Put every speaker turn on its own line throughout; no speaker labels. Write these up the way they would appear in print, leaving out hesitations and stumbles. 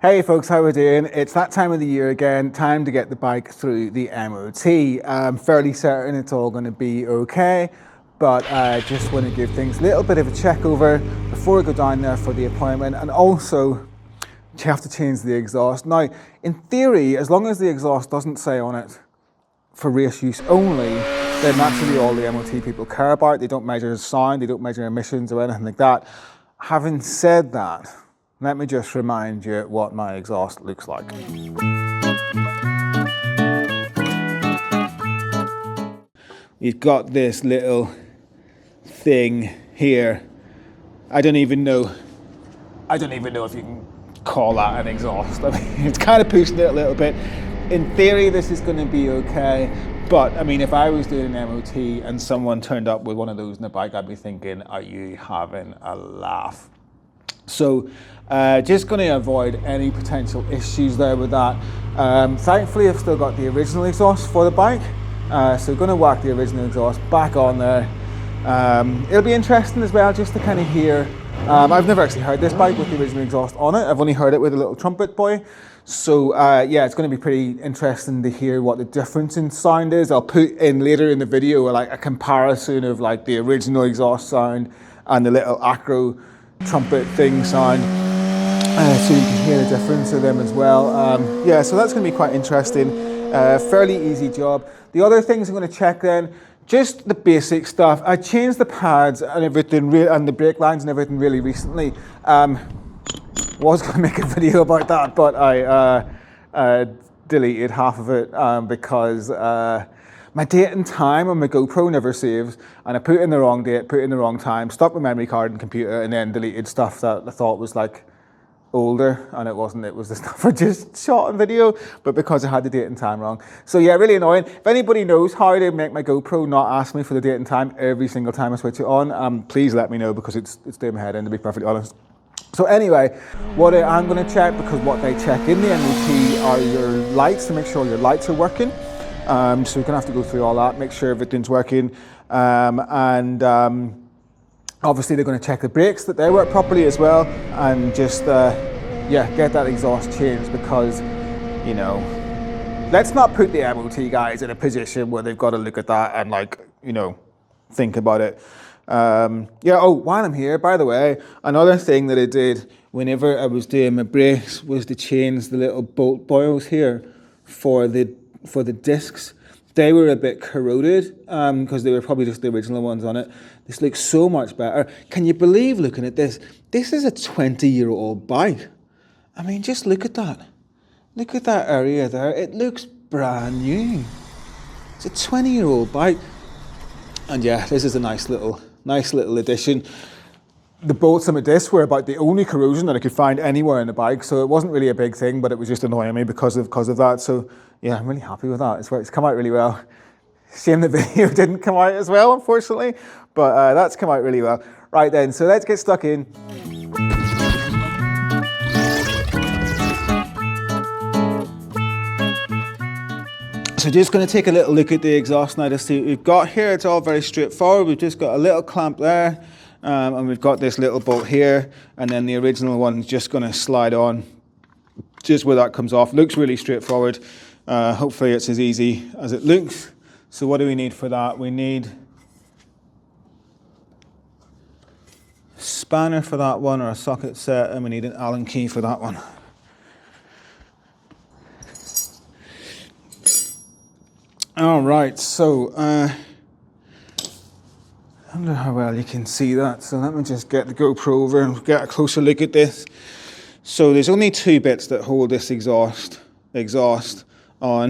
Hey folks, how we doing? It's that time of the year again, time to get the bike through the MOT. I'm fairly certain it's all going to be okay, but I just want to give things a little bit of a check over before I go down there for the appointment. And also, you have to change the exhaust. Now, in theory, as long as the exhaust doesn't say on it for race use only, then that's really all the MOT people care about. They don't measure sound, they don't measure emissions or anything like that. Having said that, let me just remind you what my exhaust looks like. You've got this little thing here. I don't even know if you can call that an exhaust. I mean, it's kind of pushing it a little bit. In theory, this is going to be okay. But I mean, if I was doing an MOT and someone turned up with one of those in the bike, I'd be thinking, are you having a laugh? So just going to avoid any potential issues there with that. Thankfully, I've still got the original exhaust for the bike. So going to whack the original exhaust back on there. It'll be interesting as well just to kind of hear. I've never actually heard this bike with the original exhaust on it. I've only heard it with a little trumpet boy. So yeah, it's going to be pretty interesting to hear what the difference in sound is. I'll put in later in the video like a comparison of like the original exhaust sound and the little acro trumpet thing sound, so you can hear the difference of them as well. Yeah, so that's going to be quite interesting. Fairly easy job. The other things I'm going to check then, just the basic stuff. I changed the pads and everything, and the brake lines and everything really recently. Was going to make a video about that, but I deleted half of it because my date and time on my GoPro never saves, and I put in the wrong date, put in the wrong time, stopped my memory card and computer, and then deleted stuff that I thought was like older, and it wasn't. It was the stuff I just shot on video, but because I had the date and time wrong. So yeah, really annoying. If anybody knows how to make my GoPro not ask me for the date and time every single time I switch it on, please let me know, because it's doing my head in, to be perfectly honest. So anyway, what I'm going to check, because what they check in the MOT are your lights, to make sure your lights are working. So you're going to have to go through all that, make sure everything's working. Obviously they're going to check the brakes, that they work properly as well. And just, yeah, get that exhaust changed, because, you know, let's not put the MOT guys in a position where they've got to look at that and, like, you know, think about it. Yeah, oh, while I'm here, by the way, another thing that I did whenever I was doing my brakes was to change the little bolt boils here for the discs. They were a bit corroded because they were probably just the original ones on it. This looks so much better. Can you believe looking at this? This is a 20-year-old bike. I mean, just look at that. Look at that area there. It looks brand new. It's a 20-year-old bike. And yeah, this is a nice little addition. The bolts on the disc were about the only corrosion that I could find anywhere in the bike, so it wasn't really a big thing, but it was just annoying me because of that. So yeah, I'm really happy with that. It's come out really well. Shame the video didn't come out as well, unfortunately, but that's come out really well. Right then, so let's get stuck in. So just going to take a little look at the exhaust now to see what we've got here. It's all very straightforward. We've just got a little clamp there, and we've got this little bolt here, and then the original one's just going to slide on just where that comes off. Looks really straightforward. Hopefully it's as easy as it looks. So what do we need for that? We need a spanner for that one, or a socket set, and we need an Allen key for that one. All right, so I don't know how well you can see that, so let me just get the GoPro over and get a closer look at this. So there's only two bits that hold this exhaust on.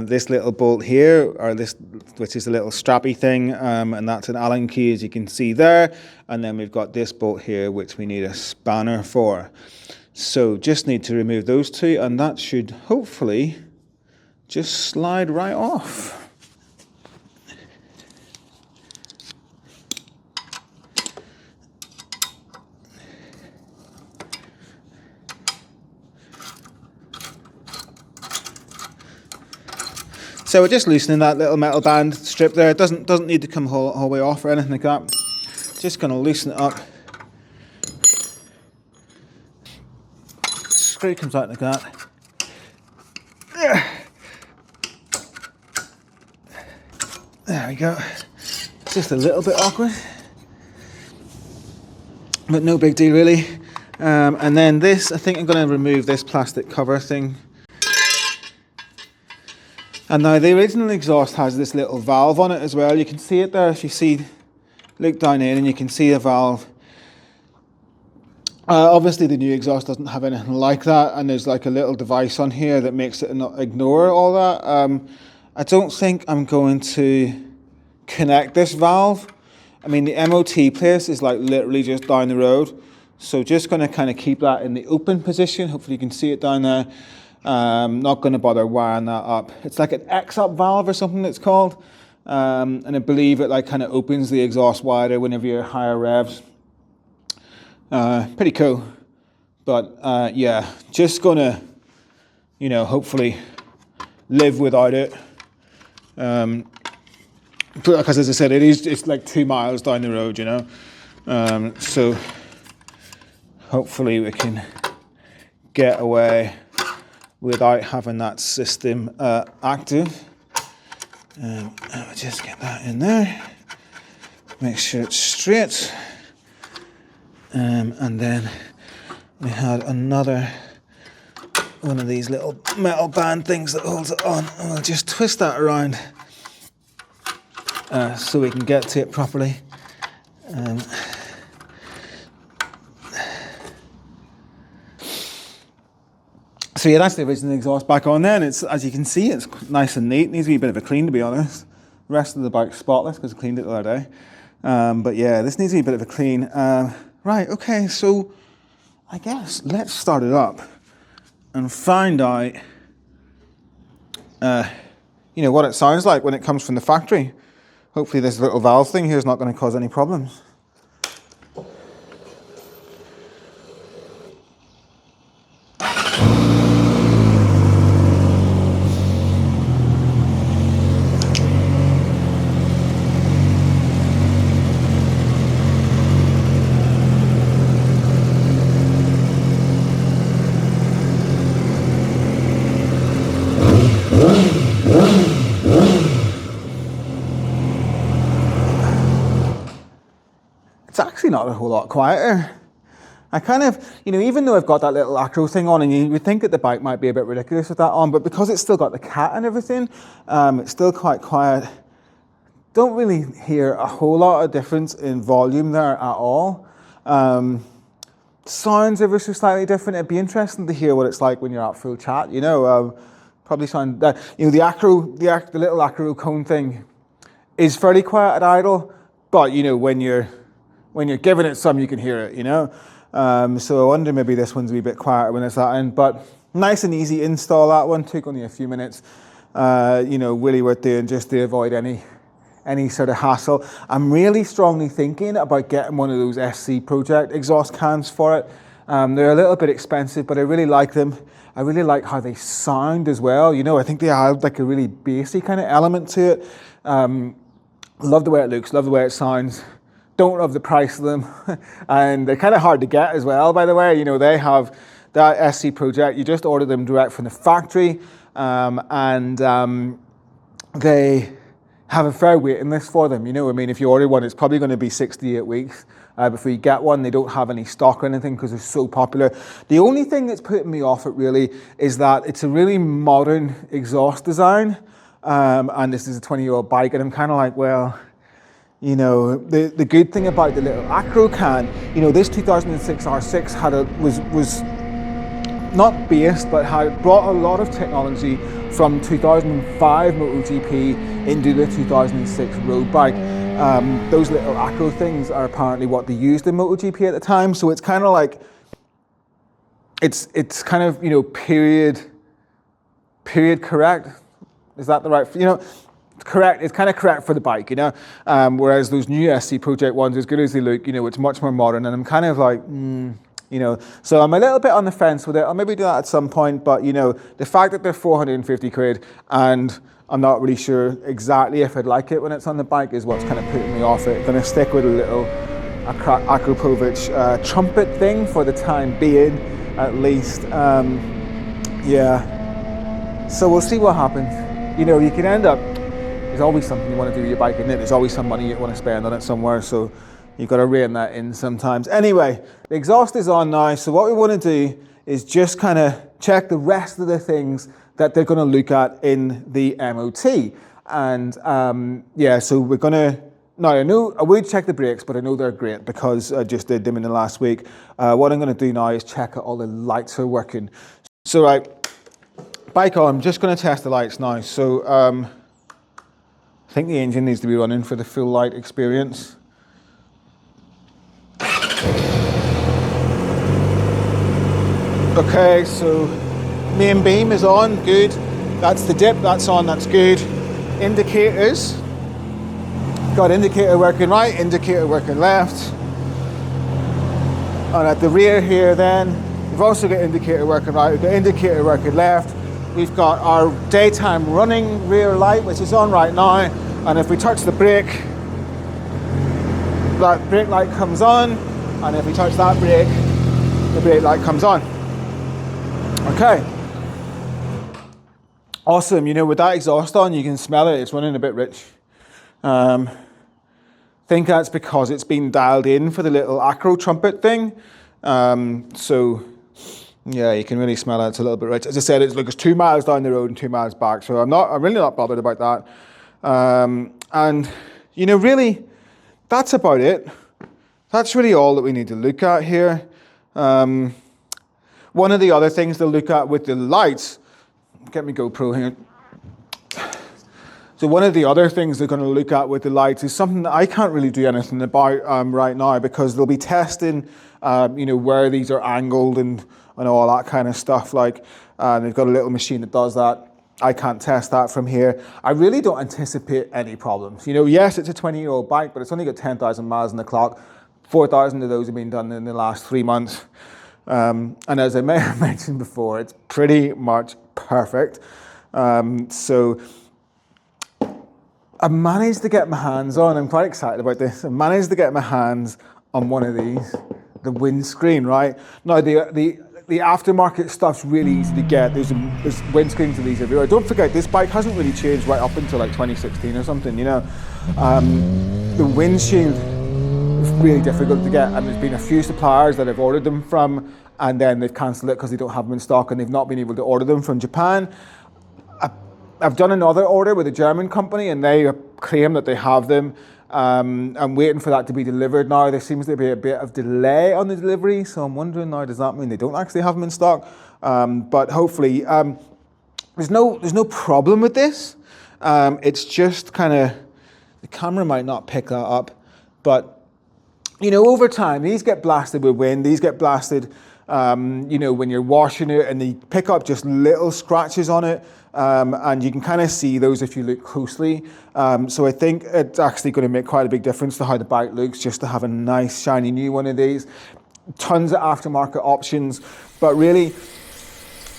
This little bolt here, or this, which is a little strappy thing, and that's an Allen key, as you can see there. And then we've got this bolt here, which we need a spanner for. So just need to remove those two, and that should hopefully just slide right off. So we're just loosening that little metal band strip there. It doesn't need to come whole way off or anything like that. Just going to loosen it up. screw comes out like that. There we go. It's just a little bit awkward, but no big deal really. And then this, I think I'm going to remove this plastic cover thing. And now the original exhaust has this little valve on it as well. You can see it there. If you see, look down in and you can see a valve. Obviously the new exhaust doesn't have anything like that, and there's like a little device on here that makes it not ignore all that. I don't think I'm going to connect this valve. I mean, the MOT place is like literally just down the road, so just going to kind of keep that in the open position. Hopefully you can see it down there. Not going to bother wiring that up. It's like an X-up valve or something it's called, and I believe it like kind of opens the exhaust wider whenever you're higher revs. Pretty cool, but yeah, just gonna, you know, hopefully live without it. Because as I said, it's like 2 miles down the road, you know. So hopefully we can get away without having that system active. I'll just get that in there. Make sure it's straight. And then we had another one of these little metal band things that holds it on. And we'll just twist that around so we can get to it properly. So yeah, that's the original exhaust back on there, and it's, as you can see, it's nice and neat. It needs a wee bit of a clean, to be honest. The rest of the bike's spotless because I cleaned it the other day. But yeah, this needs a wee bit of a clean. Right, okay, so I guess let's start it up and find out, you know, what it sounds like when it comes from the factory. Hopefully this little valve thing here is not going to cause any problems. It's actually not a whole lot quieter. I kind of, you know, even though I've got that little acro thing on, and you would think that the bike might be a bit ridiculous with that on, but because it's still got the cat and everything, it's still quite quiet. Don't really hear a whole lot of difference in volume there at all. Sounds ever so slightly different. It'd be interesting to hear what it's like when you're at full chat, you know. Probably sound, you know, the little acro cone thing is fairly quiet at idle, but you know, when you're giving it some, you can hear it, you know. So I wonder maybe this one's a wee bit quieter when it's that in, but nice and easy install. That one took only a few minutes. You know, really worth doing just to avoid any sort of hassle. I'm really strongly thinking about getting one of those SC Project exhaust cans for it. They're a little bit expensive, but I really like them. I really like how they sound as well. You know, I think they have like a really bassy kind of element to it. Love the way it looks, love the way it sounds. Don't love the price of them. And they're kind of hard to get as well, by the way. You know, they have that SC Project. You just order them direct from the factory. They have a fair waiting list for them. You know, I mean, if you order one, it's probably going to be 68 weeks before you get one. They don't have any stock or anything because they're so popular. The only thing that's putting me off it really is that it's a really modern exhaust design. And this is a 20-year-old bike, and I'm kind of like, well, you know, the good thing about the little acro can, you know, this 2006 R6 was not based, but had brought a lot of technology from 2005 MotoGP into the 2006 road bike. Those little acro things are apparently what they used in MotoGP at the time, so it's kind of like, it's kind of, you know, period correct. Is that the right, you know, correct, it's kind of correct for the bike, you know, whereas those new SC Project ones, as good as they look, you know, it's much more modern, and I'm kind of like, you know, so I'm a little bit on the fence with it. I'll maybe do that at some point, but you know, the fact that they're 450 quid and I'm not really sure exactly if I'd like it when it's on the bike is what's kind of putting me off it. Gonna stick with a little akrapovic trumpet thing for the time being. at least. Yeah. So we'll see what happens. You know, you can end up, there's always something you want to do with your bike, isn't it? There's always some money you want to spend on it somewhere, so you've got to rein that in sometimes. Anyway, the exhaust is on now, so what we want to do is just kind of check the rest of the things that they're going to look at in the MOT. And yeah, so we're going to, now I know I would check the brakes, but I know they're great because I just did them in the last week. What I'm going to do now is check that all the lights are working. So right, bike on, I'm just going to test the lights now. So I think the engine needs to be running for the full light experience. Okay, so main beam is on, good. That's the dip, that's on, that's good. Indicators, got indicator working right, indicator working left. And at the rear here then, we've also got indicator working right, we've got indicator working left. We've got our daytime running rear light, which is on right now. And if we touch the brake, that brake light comes on. And if we touch that brake, the brake light comes on. Okay. Awesome. You know, with that exhaust on, you can smell it. It's running a bit rich. I think that's because it's been dialed in for the little acro trumpet thing. So yeah, you can really smell it. It's a little bit rich. As I said, it's 2 miles down the road and 2 miles back. So I'm really not bothered about that. And you know, really, that's about it. That's really all that we need to look at here. One of the other things to look at with the lights, get me GoPro here. So one of the other things they're going to look at with the lights is something that I can't really do anything about right now, because they'll be testing, you know, where these are angled and all that kind of stuff. Like they've got a little machine that does that. I can't test that from here. I really don't anticipate any problems. You know, yes, it's a 20-year-old bike, but it's only got 10,000 miles on the clock. 4,000 of those have been done in the last 3 months. And as I may have mentioned before, it's pretty much perfect. So I managed to get my hands on, I'm quite excited about this, I managed to get my hands on one of these, the windscreen, right? Now the aftermarket stuff's really easy to get. There's windscreens of these everywhere. Don't forget, this bike hasn't really changed right up until like 2016 or something, you know. The windshield is really difficult to get, and there's been a few suppliers that I've ordered them from, and then they've cancelled it because they don't have them in stock, and they've not been able to order them from Japan. I've done another order with a German company, and they claim that they have them. I'm waiting for that to be delivered now. There seems to be a bit of delay on the delivery, so I'm wondering now, does that mean they don't actually have them in stock? But hopefully, there's no problem with this. It's just kind of, the camera might not pick that up, but you know, over time, these get blasted with wind, these get blasted, you know, when you're washing it, and they pick up just little scratches on it. And you can kind of see those if you look closely. So I think it's actually going to make quite a big difference to how the bike looks, just to have a nice shiny new one of these. Tons of aftermarket options, but really,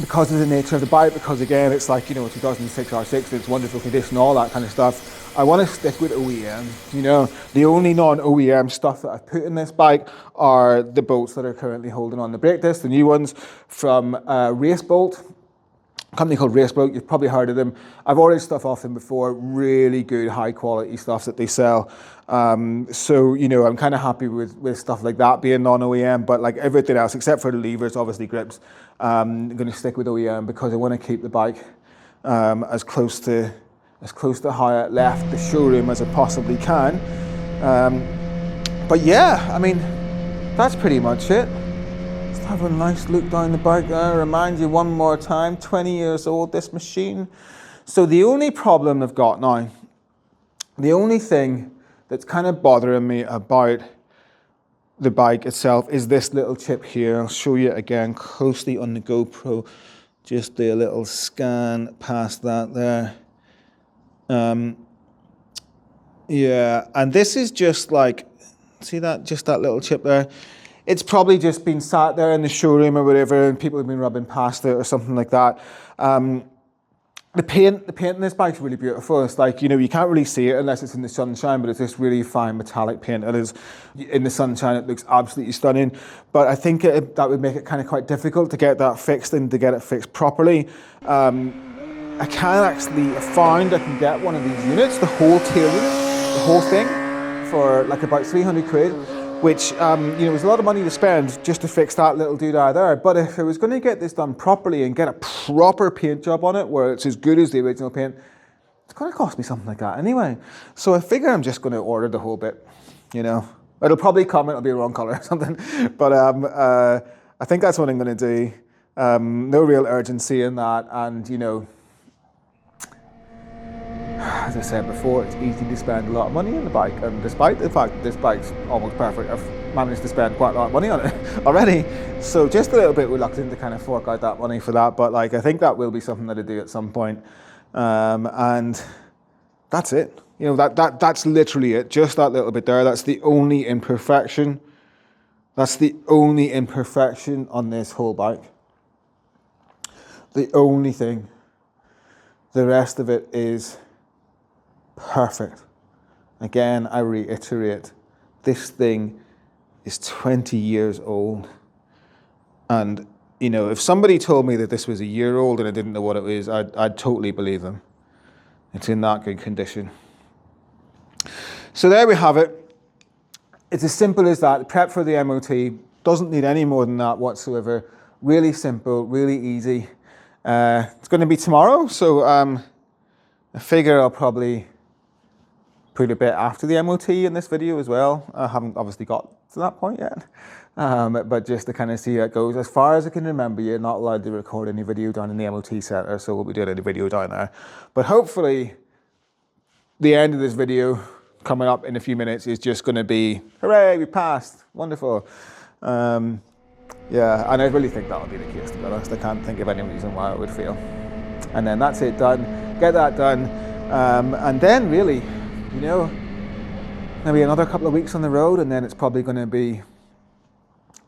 because of the nature of the bike, because again, it's like, you know, 2006 R6, it's wonderful condition, all that kind of stuff. I want to stick with OEM. You know, the only non-OEM stuff that I've put in this bike are the bolts that are currently holding on the brake disc, the new ones from Race Bolt. A company called Race Bolt, you've probably heard of them. I've ordered stuff off them before, really good, high quality stuff that they sell. So, you know, I'm kind of happy with stuff like that being non-OEM, but like everything else, except for the levers, obviously grips, I'm going to stick with OEM because I want to keep the bike as close to how I left the showroom as I possibly can. But yeah, I mean, that's pretty much it. Have a nice look down the bike there. Remind you one more time, 20 years old, this machine. So the only problem I've got now, the only thing that's kind of bothering me about the bike itself is this little chip here. I'll show you again closely on the GoPro. Just do a little scan past that there. Yeah, and this is just like, see that, just that little chip there? It's probably just been sat there in the showroom or whatever, and people have been rubbing past it or something like that. The paint in this bike's really beautiful. It's like, you know, you can't really see it unless it's in the sunshine, but it's this really fine metallic paint. It is, in the sunshine, it looks absolutely stunning. But I think that would make it kind of quite difficult to get that fixed and to get it fixed properly. I can actually find I can get one of these units, the whole tail unit, the whole thing, for like about 300 quid. Which, you know, was a lot of money to spend just to fix that little doodah there. But if I was going to get this done properly and get a proper paint job on it, where it's as good as the original paint, it's going to cost me something like that anyway. So I figure I'm just going to order the whole bit, you know. It'll probably come, it'll be a wrong color or something. But I think that's what I'm going to do. No real urgency in that. And, you know, as I said before, it's easy to spend a lot of money on the bike, and despite the fact that this bike's almost perfect, I've managed to spend quite a lot of money on it already. So just a little bit reluctant to kind of fork out that money for that, but like I think that will be something that I do at some point. And that's it. You know, that's literally it. Just that little bit there. That's the only imperfection. That's the only imperfection on this whole bike. The only thing. The rest of it is perfect. Again, I reiterate, this thing is 20 years old. And, you know, if somebody told me that this was a year old and I didn't know what it was, I'd totally believe them. It's in that good condition. So there we have it. It's as simple as that. Prep for the MOT. Doesn't need any more than that whatsoever. Really simple, really easy. It's going to be tomorrow, so I figure I'll probably put a bit after the MOT in this video as well. I haven't obviously got to that point yet, but just to kind of see how it goes. As far as I can remember, you're not allowed to record any video down in the MOT center, so we'll be doing a video down there. But hopefully, the end of this video coming up in a few minutes is just going to be, hooray, we passed, wonderful. Yeah, and I really think that'll be the case, to be honest. I can't think of any reason why it would fail. And then that's it done. Get that done, and then really, you know, maybe another couple of weeks on the road, and then it's probably going to be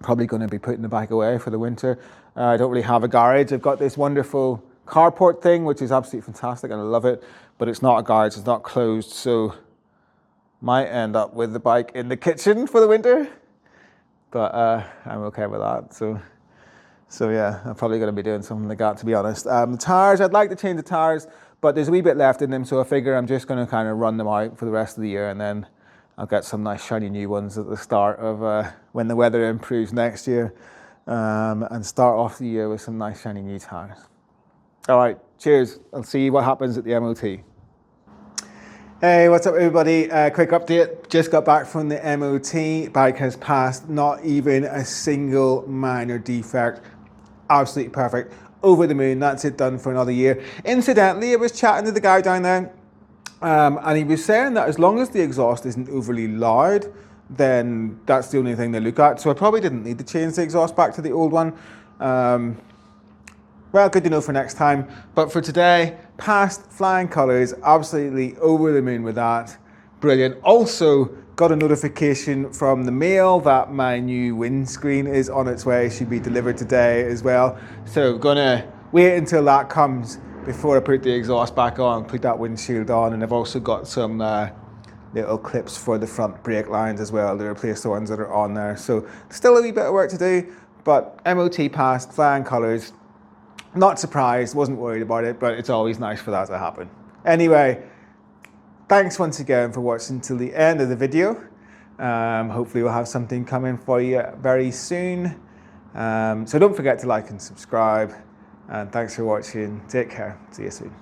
putting the bike away for the winter. I don't really have a garage. I've got this wonderful carport thing, which is absolutely fantastic, and I love it. But it's not a garage. It's not closed, so might end up with the bike in the kitchen for the winter. But I'm okay with that. So yeah, I'm probably going to be doing something like that, to be honest. The tires, I'd like to change the tires, but there's a wee bit left in them, so I figure I'm just going to kind of run them out for the rest of the year, and then I'll get some nice shiny new ones at the start of when the weather improves next year, and start off the year with some nice shiny new tires. All right, cheers. I'll see what happens at the MOT. Hey, what's up everybody? Quick update, just got back from the MOT. Bike has passed, not even a single minor defect. Absolutely perfect. Over the moon, that's it, done for another year. Incidentally, I was chatting to the guy down there, and he was saying that as long as the exhaust isn't overly loud, then that's the only thing they look at. So I probably didn't need to change the exhaust back to the old one. Well, good to know for next time. But for today, passed, flying colours, absolutely over the moon with that. Brilliant. Also, got a notification from the mail that my new windscreen is on its way. Should be delivered today as well. So gonna wait until that comes before I put the exhaust back on, put that windshield on. And I've also got some little clips for the front brake lines as well to replace the ones that are on there. So still a wee bit of work to do, but MOT passed, flying colours. Not surprised, wasn't worried about it, but it's always nice for that to happen. Anyway, thanks once again for watching till the end of the video. Hopefully we'll have something coming for you very soon. So don't forget to like and subscribe. And thanks for watching. Take care. See you soon.